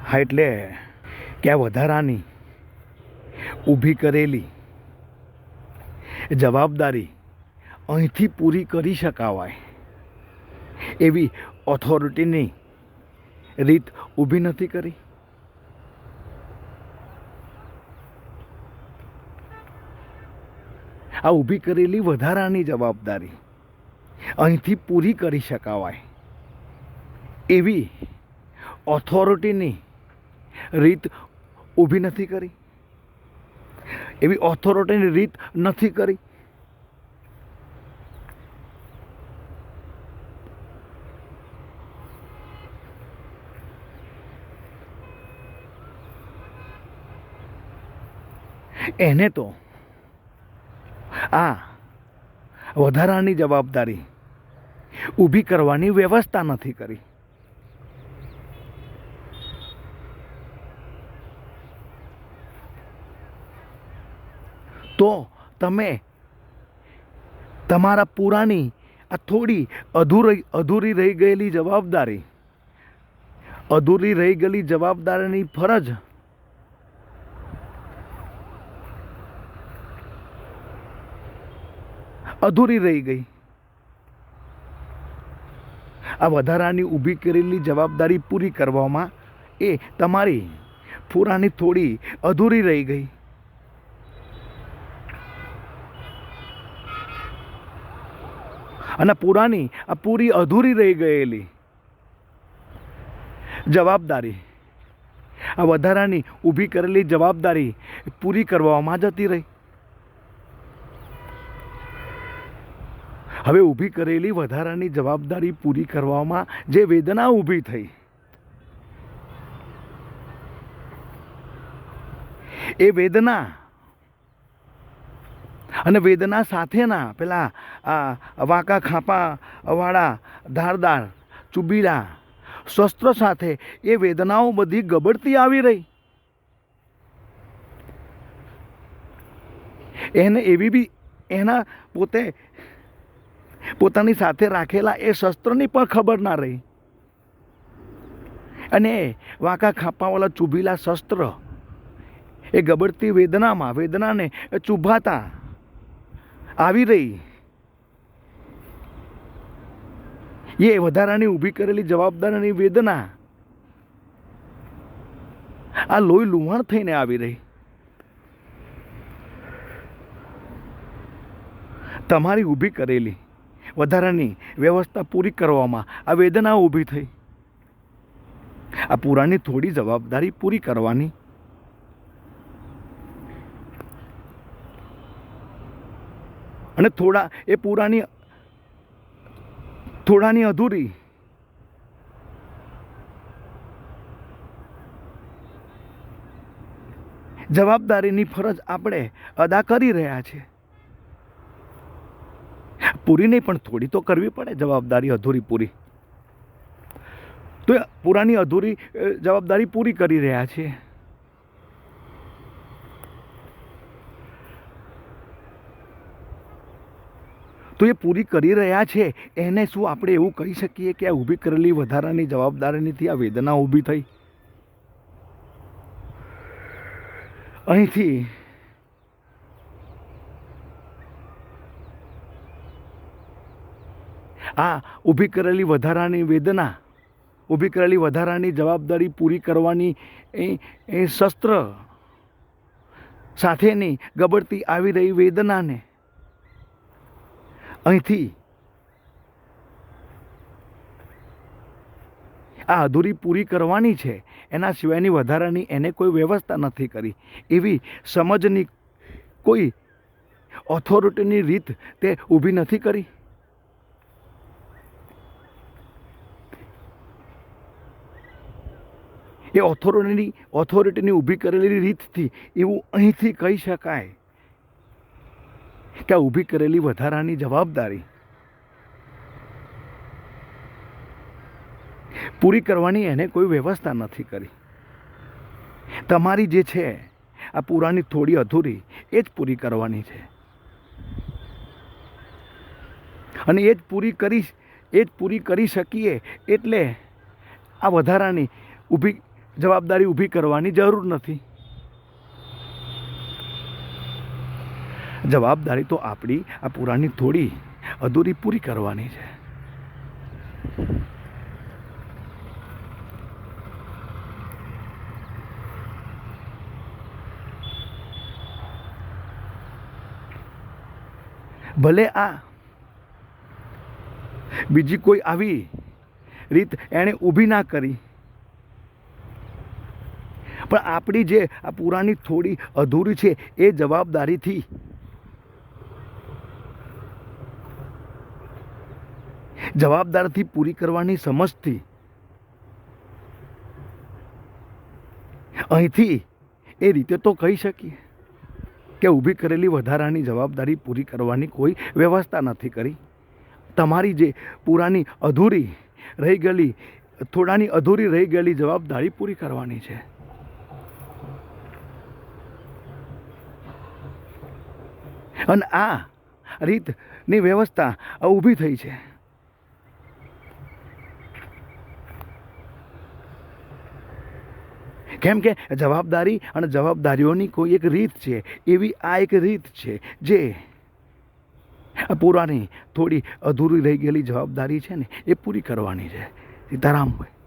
હા, એટલે કે આ વધારાની ઊભી કરેલી જવાબદારી અહીંથી પૂરી કરી શકાવાય એવી ઓથોરિટીની રીત ઊભી નથી કરી. આ ઊભી કરેલી વધારાની જવાબદારી અહીંથી પૂરી કરી શકાવાય એવી ઓથોરિટીની રીત ઊભી નથી કરી. એવી ઓથોરિટીની રીત નથી કરી. એને તો આ વધારાની જવાબદારી ઊભી કરવાની વ્યવસ્થા નથી કરી. તો તમે તમારા પુરાની આ થોડી અધૂરી રહી ગયેલી જવાબદારીની ફરજ અધૂરી રહી ગઈ. આ વધારાની ઊભી કરેલી જવાબદારી પૂરી કરવામાં એ તમારી પુરાની થોડી અધૂરી રહી ગઈ. અને પુરાની આ પૂરી અધૂરી રહી ગયેલી જવાબદારી આ વધારાની ઊભી કરેલી જવાબદારી પૂરી કરવામાં જતી રહી. હવે ઊભી કરેલી વધારાની જવાબદારી પૂરી કરવામાં જે વેદના ઊભી થઈ એ વેદના અને વેદના સાથેના પેલા આ વાંકા ખાપા વાળા ધારદાર ચૂબીલા શસ્ત્ર સાથે એ વેદનાઓ બધી ગબડતી આવી રહી. એને એવી બી એના પોતાની સાથે રાખેલા એ શસ્ત્રની પણ ખબર ના રહી. અને વાંકા ખાપાવાળા ચૂબીલા શસ્ત્ર એ ગબડતી વેદનાને ચૂભાતા આવી રહી. એ વધારાની ઊભી કરેલી જવાબદારીની વેદના આ લોહી લુહાણ થઈને આવી રહી. તમારી ઊભી કરેલી વધારાની વ્યવસ્થા પૂરી કરવામાં આ વેદના ઊભી થઈ. આ પુરાની થોડી જવાબદારી પૂરી કરવાની અને થોડાની અધૂરી જવાબદારીની ફરજ આપણે અદા કરી રહ્યા છીએ. પૂરી નહીં પણ થોડી તો કરવી પડે જવાબદારી અધૂરી પૂરી. તો પુરાની અધૂરી જવાબદારી પૂરી કરી રહ્યા છીએ. તો એ પૂરી કરી રહ્યા છે એને શું આપણે એવું કહી શકીએ કે આ ઊભી કરેલી વધારાની જવાબદારીથી આ વેદના ઊભી થઈ? અહીંથી આ ઊભી કરેલી વધારાની વેદના, ઊભી કરેલી વધારાની જવાબદારી પૂરી કરવાની એ શસ્ત્ર સાથેની ગબડતી આવી રહી વેદનાને અહીંથી આ અધૂરી પૂરી કરવાની છે. એના સિવાયની વધારાની એને કોઈ વ્યવસ્થા નથી કરી. એવી સમજની કોઈ ઓથોરિટીની રીત તે ઊભી નથી કરી. એ ઓથોરિટીની ઊભી કરેલી રીતથી એવું અહીંથી કહી શકાય કે આ ઊભી કરેલી વધારાની જવાબદારી પૂરી કરવાની એને કોઈ વ્યવસ્થા નથી કરી. તમારી જે છે આ પુરાની થોડી અધૂરી એ જ પૂરી કરવાની છે. અને એ જ પૂરી કરી શકીએ એટલે આ વધારાની ઊભી જવાબદારી ઊભી કરવાની જરૂર નથી. જવાબદારી તો આપણી આ પુરાની થોડી અધૂરી પૂરી કરવાની છે. ભલે આ બીજી કોઈ આવી રીત એણે ઊભી ના કરી, પણ આપણી જે આ પુરાની થોડી અધૂરી છે એ જવાબદારીથી પૂરી કરવાની સમજથી અહીંથી એ રીતે તો કહી શકીએ કે ઊભી કરેલી વધારાની જવાબદારી પૂરી કરવાની કોઈ વ્યવસ્થા નથી કરી. તમારી જે પુરાની અધૂરી રહી ગયેલી થોડાની અધૂરી રહી ગયેલી જવાબદારી પૂરી કરવાની છે. અને આ રીતની વ્યવસ્થા ઊભી થઈ છે. કેમ કે જવાબદારી અને જવાબદારીઓની કોઈ એક રીત છે, એવી આ એક રીત છે જે પુરાની થોડી અધૂરી રહી ગયેલી જવાબદારી છે ને એ પૂરી કરવાની છે. સીતારામભાઈ.